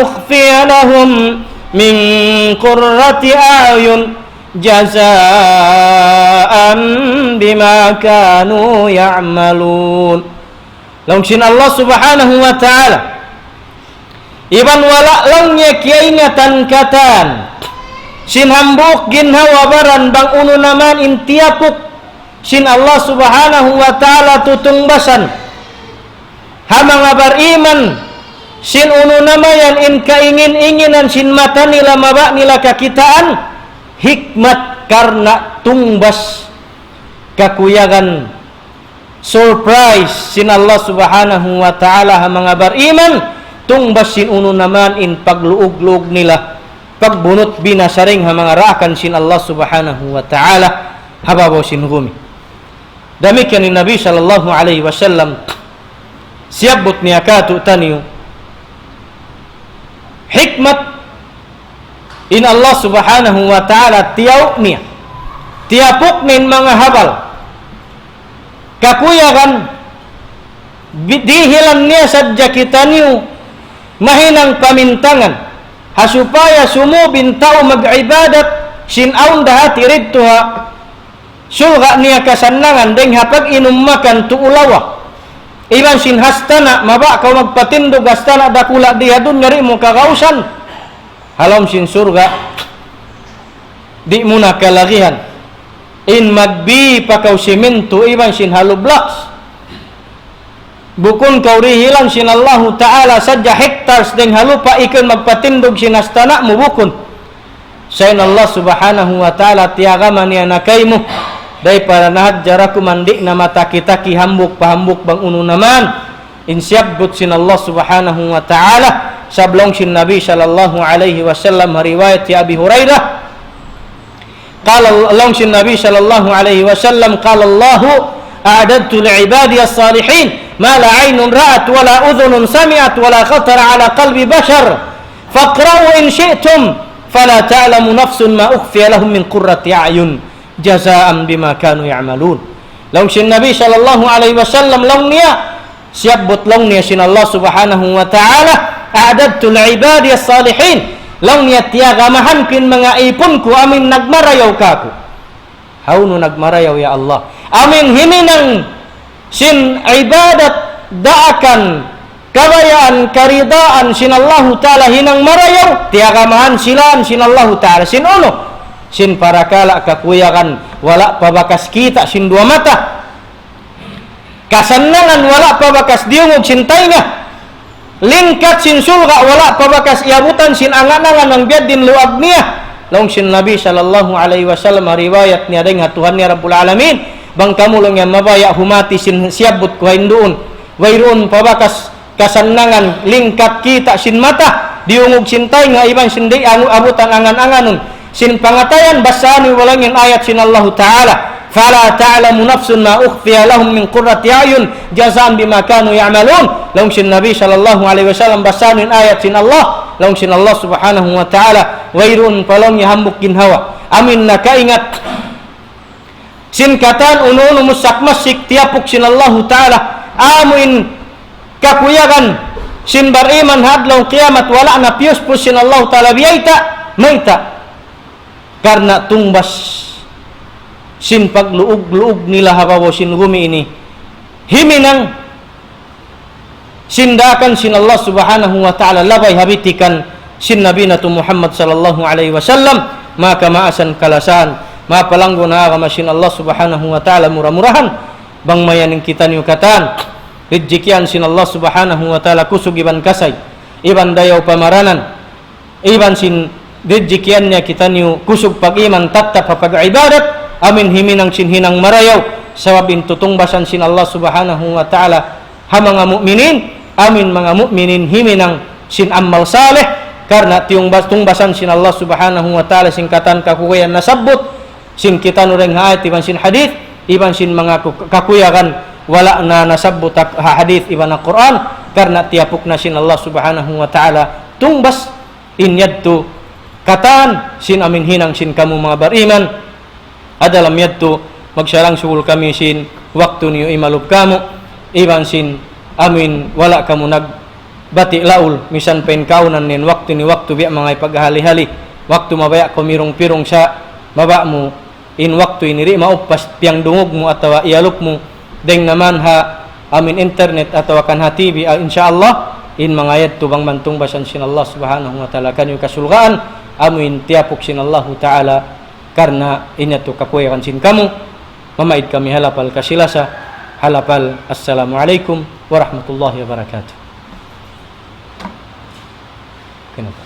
أخفي لهم من قرة أعين جزاء بما كانوا يعملون لونشين الله سبحانه وتعالى iban wala lang niya kiyaingatan katan sin hambuk ginhawa baran bang uno naman intiapuk sin Allah subhanahu wa ta'ala tutungbasan hamang bariman sin uno namayan in kaingin-inginan sin mata nila maba nila kakitaan hikmat karena tungbas kakuyagan surprise sin Allah subhanahu wa ta'ala hamang bariman tungbas sin uno naman in pagluug-luug nila pagbunot binasaring hamang rakan sin Allah subhanahu wa ta'ala hababaw sin humi damikian ni Nabi sallallahu alaihi wasallam siabot niya katu taniyo hikmat in Allah subhanahu wa ta'ala tiyaw niya tiapuk nin mga habal kakuyakan dihilan niya sadya kita niyo mahinang pamintangan hasupaya sumubin tao mag-ibadat sinaun dahati ridtuha sulga niya kasanangan deng hapag inumakan tuulawa iban sin hastana maba kau magpatindog hastana dakula dihadun nyari mo kakausan halom sin surga di muna kalagihan in magbi pakaw simento iban sin halublaks bukun kau rihilan sin Allah Ta'ala sadya hektars deng halupa ikan magpatindog sin hastana mo bukun sayin Allah Subhanahu wa Ta'ala tiaga mani anakay mo day para nahadjaraku mandi na mataki-taki hambuk pahambuk bang unu naman insyabut sin Allah Subhanahu wa Ta'ala sablong sin Nabi sallallahu alaihi wasallam riwayat ya Abi Hurairah qala long sin Nabi sallallahu alaihi wasallam qala Allah a'adadtu li'ibadi as-salihin ma la 'aynun ra'at wa la udhunun sami'at wa la khatara 'ala qalbi bashar faqra'u in syi'tum fala ta'lamu nafsun ma ukhfiya lahum min qurrati a'yun jazaa'an bima kanu ya'malun long sin Nabi sallallahu alaihi wasallam long niya siap but long niya sin Allah Subhanahu wa Ta'ala a'adadtu li'ibadi as-salihin long niya tiaga mahankin mga ipunku amin nagmarayaw kaku hawno nagmarayaw ya Allah amin hininang sin ibadat daakan kabayaan karidaan sin Allah Ta'ala hinang marayaw tiaga mahan silaan sin Allah Ta'ala sin uno sin parakala kakuyakan wala pabakas kita sin dua mata kasanangan wala pabakas diungog sin tainga lingkat sin sulga wala pabakas iabutan sin angan-angan ng biadin luag niya long sin Nabi sallallahu alaihi wasallam riwayat niya deng Tuhan niya Rabbul Alamin bang kamu long yang mabaya humati sin siabut ko hinduun wayroon pabakas kasanangan lingkat kita sin mata diungog sin tainga iban sin di abutan angan-anganon sin pangatayan basani walangin ayat sin Allah Ta'ala fala ta'lamu nafsun ma ukhfiya lahum min qurrati a'yun jazaan bima kanu ya'malun long sin Nabi sallallahu alaihi wasallam basanin ayat sin Allah long sin Allah Subhanahu wa Ta'ala wairun palong hambuk ginhawa amin nakaingat sin katan unu musak masik tiapuk sin Allah Ta'ala amin kakuyagan sin bariman hadlong kiamat wala na pius pus sin Allah Ta'ala biyaita maita karena tungbas sin pagluug-luug nila habawo sin gumi ini himinang sindakan sin Allah Subhanahu wa Ta'ala labay habitikan sin Nabi natu Muhammad sallallahu alaihi wasallam maka maasan kalasan mapalanggo na kama sin Allah Subhanahu wa Ta'ala murah-murahan bang mayaning kita niyo katan ridjikian sin Allah Subhanahu wa Ta'ala kusug iban kasay iban dayaw pamaranan iban sin ridjikiannya kita niyo kusug pag-iman tatap pag-ibadat amin himinang sin hinang marayaw sawabin tutungbasan sin Allah Subhanahu wa Ta'ala ha mga mu'minin amin mga mu'minin himinang sin amal saleh karena tungbasan sin Allah Subhanahu wa Ta'ala singkatan kakuyayan nasabut sin kita nureng haayat iban sin hadith iban sin mga kakuyakan wala na nasabut hadith iban na Quran karena tiapuk na sin Allah Subhanahu wa Ta'ala tungbas inyadtu katan sin amin hinang sin kamu mga bariman adalam yadto magsyarang suul kami sin waktu niyo imalub kamu iban sin amin wala kamu nagbati laul misan pen kaunan nin waktu ni waktu biya mga ipaghali-hali waktu mabaya kumirong-pirong sa baba mo in waktu iniri maupas piang dungog mo atawa ialuk mo deng naman ha amin internet atawa kan ha TV insyaallah in mga yadto bang mantong basan sin Allah Subhanahu wa Ta'ala kanyo kasulgaan amin tiapok sin Allah Ta'ala karena inyato kakuyakan sin kamu mamaid kami halapal kasilasa halapal assalamualaikum warahmatullahi wabarakatuh. Kenapa?